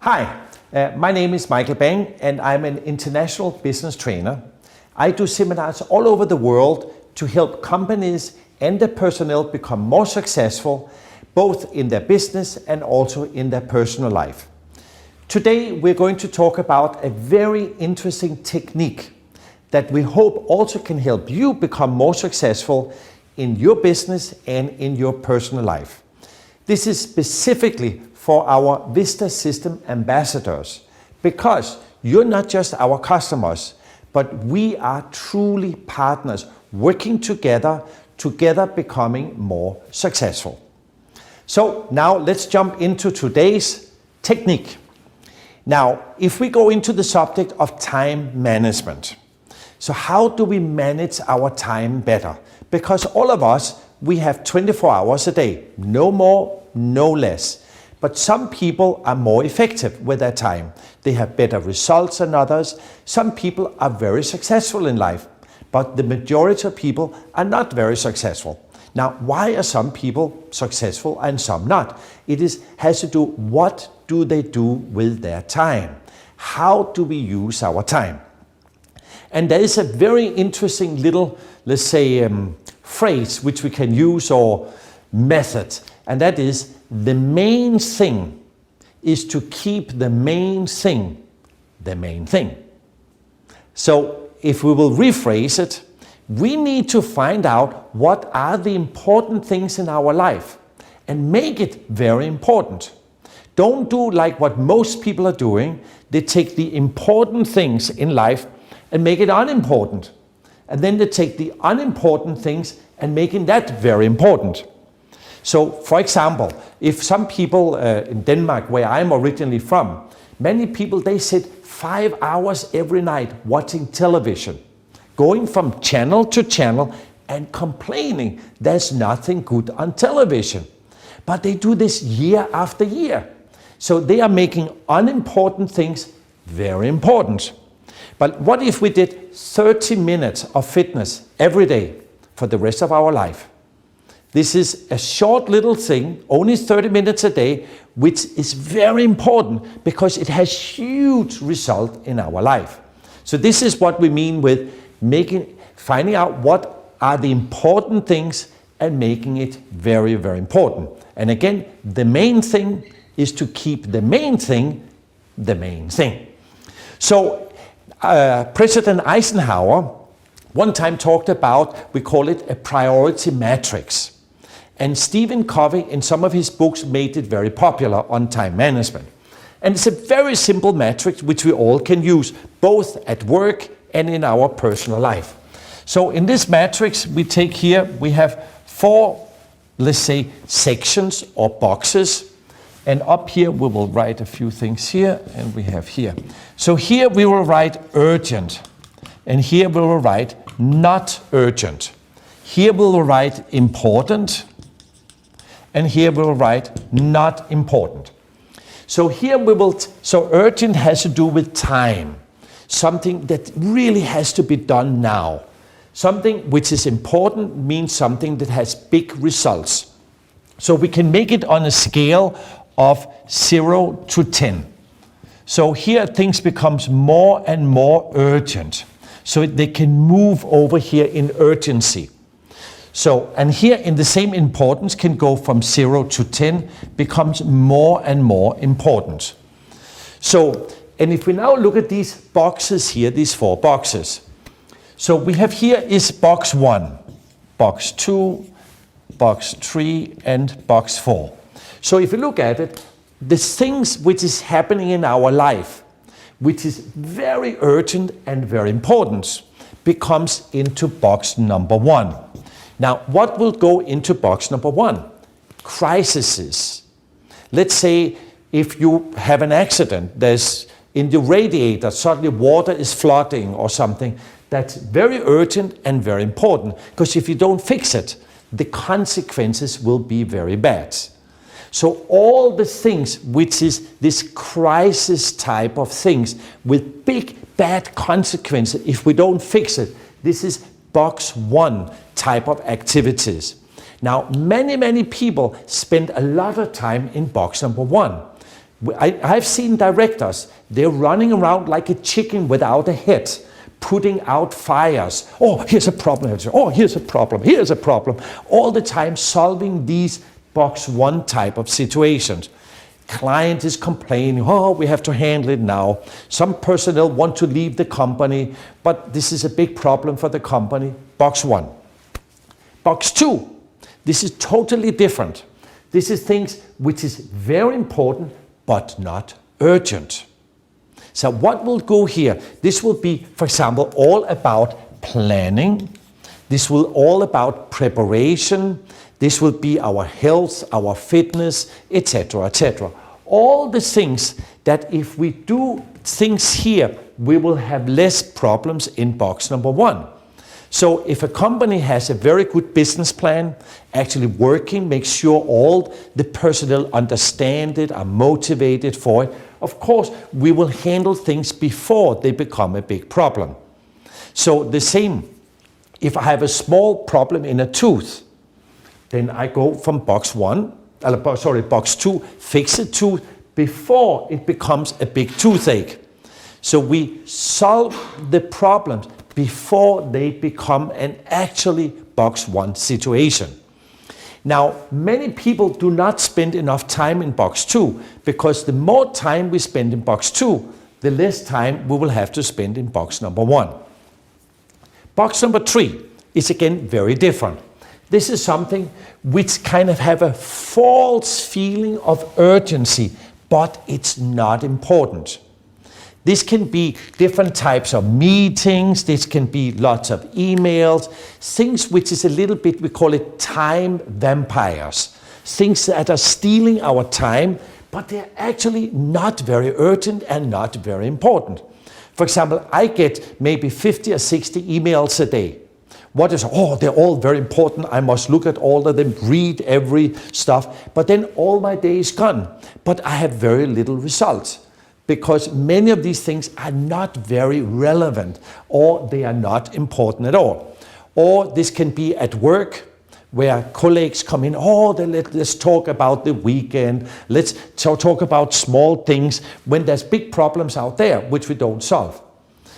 Hi, my name is Michael Bang and I'm an international business trainer. I do seminars all over the world to help companies and their personnel become more successful, both in their business and also in their personal life. Today we're going to talk about a very interesting technique that we hope also can help you become more successful in your business and in your personal life. This is specifically for our VistaSystem ambassadors, because you're not just our customers, but we are truly partners working together becoming more successful. So now let's jump into today's technique. Now, if we go into the subject of time management, so how do we manage our time better? Because all of us, we have 24 hours a day, no more, no less. But some people are more effective with their time. They have better results than others. Some people are very successful in life, but the majority of people are not very successful. Now, why are some people successful and some not? It has to do what do they do with their time? How do we use our time? And there is a very interesting little, let's say, phrase which we can use or method, and that is the main thing is to keep the main thing the main thing. So if we will rephrase it, we need to find out what are the important things in our life and make it very important. Don't do like what most people are doing. They take the important things in life and make it unimportant. And then they take the unimportant things and making that very important. So, for example, if some people in Denmark, where I'm originally from, many people, they sit 5 hours every night watching television, going from channel to channel and complaining there's nothing good on television. But they do this year after year. So they are making unimportant things very important. But what if we did 30 minutes of fitness every day for the rest of our life? This is a short little thing, only 30 minutes a day, which is very important because it has huge result in our life. So this is what we mean with finding out what are the important things and making it very, very important. And again, the main thing is to keep the main thing the main thing. So President Eisenhower one time talked about, we call it a priority matrix. And Stephen Covey, in some of his books, made it very popular on time management. And it's a very simple matrix which we all can use, both at work and in our personal life. So in this matrix we take here, we have 4, let's say, sections or boxes. And up here we will write a few things here, and we have here. So here we will write urgent, and here we will write not urgent. Here we will write important, and here we will write not important. So here we will, so urgent has to do with time. Something that really has to be done now. Something which is important means something that has big results. So we can make it on a scale of 0 to 10. So here things becomes more and more urgent. So they can move over here in urgency. So, and here in the same importance can go from 0 to 10, becomes more and more important. So, and if we now look at these boxes here, these 4 boxes. So we have here is box 1, box 2, box 3, and box 4. So if you look at it, the things which is happening in our life, which is very urgent and very important, becomes into box number 1. Now, what will go into box number 1? Crises. Let's say if you have an accident, there's in the radiator, suddenly water is flooding or something, that's very urgent and very important, because if you don't fix it, the consequences will be very bad. So all the things which is this crisis type of things with big bad consequences, if we don't fix it, this is box 1 type of activities. Now, many people spend a lot of time in box number 1. I've seen directors, they're running around like a chicken without a head, putting out fires. Oh, here's a problem. Oh, here's a problem. Here's a problem. All the time solving these box one type of situations. Client is complaining, oh, we have to handle it now. Some personnel want to leave the company, but this is a big problem for the company. Box one. Box two, this is totally different. This is things which is very important, but not urgent. So what will go here? This will be, for example, all about planning. This will all about preparation. This will be our health, our fitness, etc., etc. All the things that if we do things here, we will have less problems in box number one. So if a company has a very good business plan, actually working, make sure all the personnel understand it, are motivated for it, of course, we will handle things before they become a big problem. So the same, if I have a small problem in a tooth, then I go from box two, fix a tooth before it becomes a big toothache. So we solve the problems before they become an actually box one situation. Now, many people do not spend enough time in box two, because the more time we spend in box two, the less time we will have to spend in box number one. Box number three is again very different. This is something which kind of have a false feeling of urgency, but it's not important. This can be different types of meetings, this can be lots of emails, things which is a little bit, we call it time vampires. Things that are stealing our time, but they're actually not very urgent and not very important. For example, I get maybe 50 or 60 emails a day. What is, oh, they're all very important, I must look at all of them, read every stuff, but then all my day is gone. But I have very little results, because many of these things are not very relevant, or they are not important at all. Or this can be at work, where colleagues come in, oh, let's talk about the weekend, let's talk about small things, when there's big problems out there which we don't solve.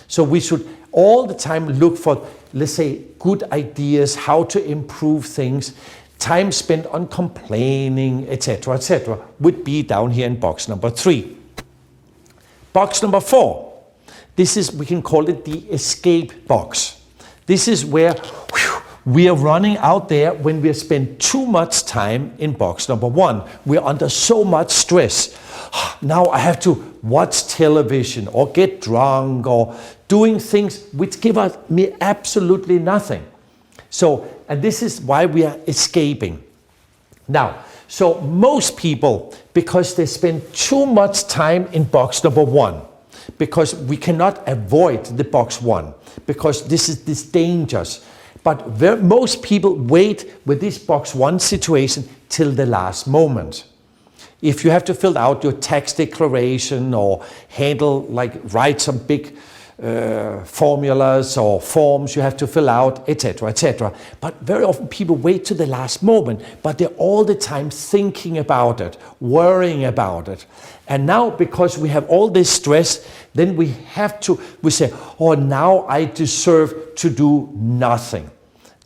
So we should all the time look for, let's say, good ideas, how to improve things. Time spent on complaining, etc., etc., would be down here in box number three. Box number four, this is, we can call it the escape box. This is where we are running out there when we spend too much time in box number one. We're under so much stress. Now I have to watch television or get drunk or doing things which give me absolutely nothing. So, and this is why we are escaping. Now, so most people, because they spend too much time in box number one, because we cannot avoid the box one, because this is this dangerous. But most people wait with this box one situation till the last moment. If you have to fill out your tax declaration or write some big formulas or forms you have to fill out, etc., etc. But very often people wait to the last moment, but they're all the time thinking about it, worrying about it. And now, because we have all this stress, then we say, oh, now I deserve to do nothing.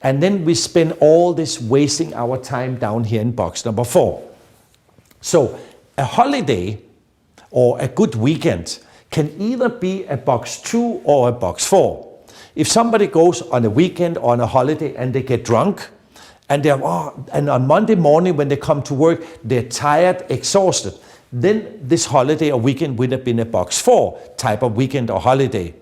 And then we spend all this wasting our time down here in box number four. So a holiday or a good weekend can either be a box two or a box four. If somebody goes on a weekend or on a holiday and they get drunk, and and on Monday morning when they come to work, they're tired, exhausted, then this holiday or weekend would have been a box four type of weekend or holiday.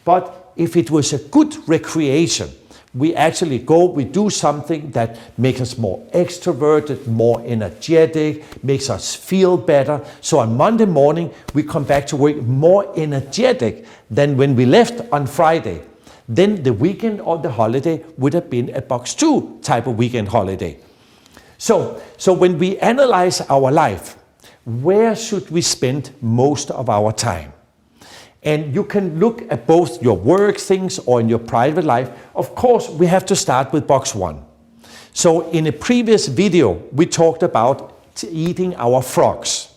But if it was a good recreation, we actually we do something that makes us more extroverted, more energetic, makes us feel better. So on Monday morning, we come back to work more energetic than when we left on Friday. Then the weekend or the holiday would have been a box two type of weekend holiday. So when we analyze our life, where should we spend most of our time? And you can look at both your work things or in your private life. Of course, we have to start with box one. So in a previous video, we talked about eating our frogs.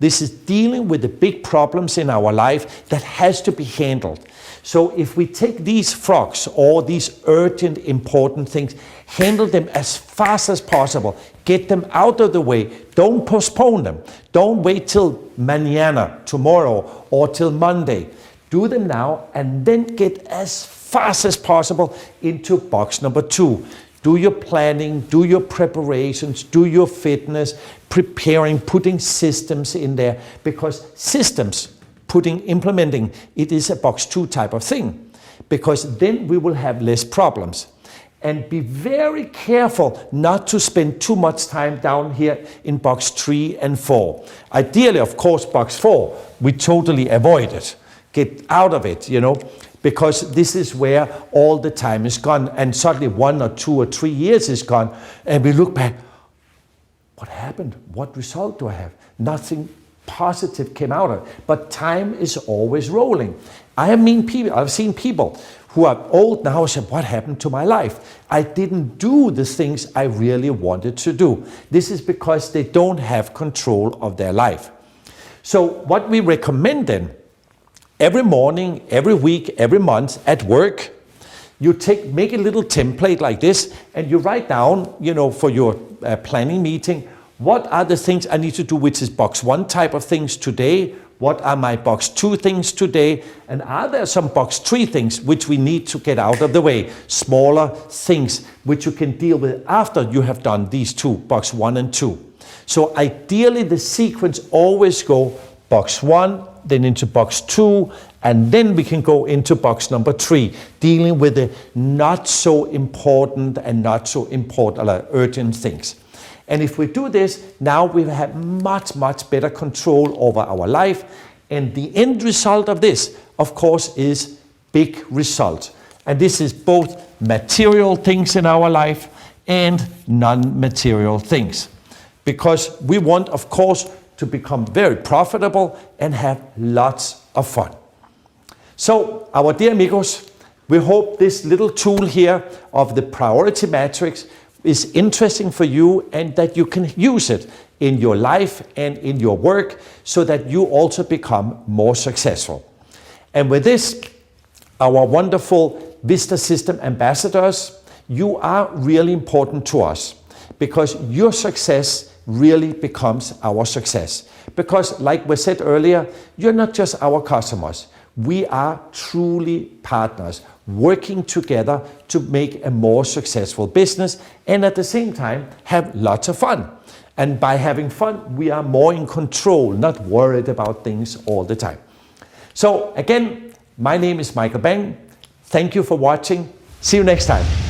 This is dealing with the big problems in our life that has to be handled. So if we take these frogs or these urgent, important things, handle them as fast as possible, get them out of the way, don't postpone them. Don't wait till mañana, tomorrow, or till Monday. Do them now and then get as fast as possible into box number 2. Do your planning, do your preparations, do your fitness, preparing, putting systems in there, because systems, implementing, it is a box 2 type of thing, because then we will have less problems. And be very careful not to spend too much time down here in box 3 and 4. Ideally, of course, box 4, we totally avoid it. Get out of it, because this is where all the time is gone, and suddenly 1 or 2 or 3 years is gone, and we look back, what happened? What result do I have? Nothing positive came out of it. But time is always rolling. I've seen people who are old now and say, what happened to my life? I didn't do the things I really wanted to do. This is because they don't have control of their life. So what we recommend then, every morning, every week, every month at work, you make a little template like this, and you write down, for your planning meeting, what are the things I need to do, which is box 1 type of things today, what are my box 2 things today, and are there some box 3 things which we need to get out of the way, smaller things which you can deal with after you have done these 2, box 1 and 2. So ideally the sequence always go box 1, then into box 2, and then we can go into box number 3, dealing with the not so important and not so urgent things. And if we do this, now we have much, much better control over our life. And the end result of this, of course, is big results. And this is both material things in our life and non-material things. Because we want, of course, to become very profitable and have lots of fun. So, our dear amigos, we hope this little tool here of the priority matrix is interesting for you, and that you can use it in your life and in your work so that you also become more successful. And with this, our wonderful VistaSystem ambassadors, you are really important to us, because your success really becomes our success. Because like we said earlier, you're not just our customers. We are truly partners, working together to make a more successful business, and at the same time have lots of fun. And by having fun, we are more in control, not worried about things all the time. So again, my name is Michael Bang. Thank you for watching. See you next time.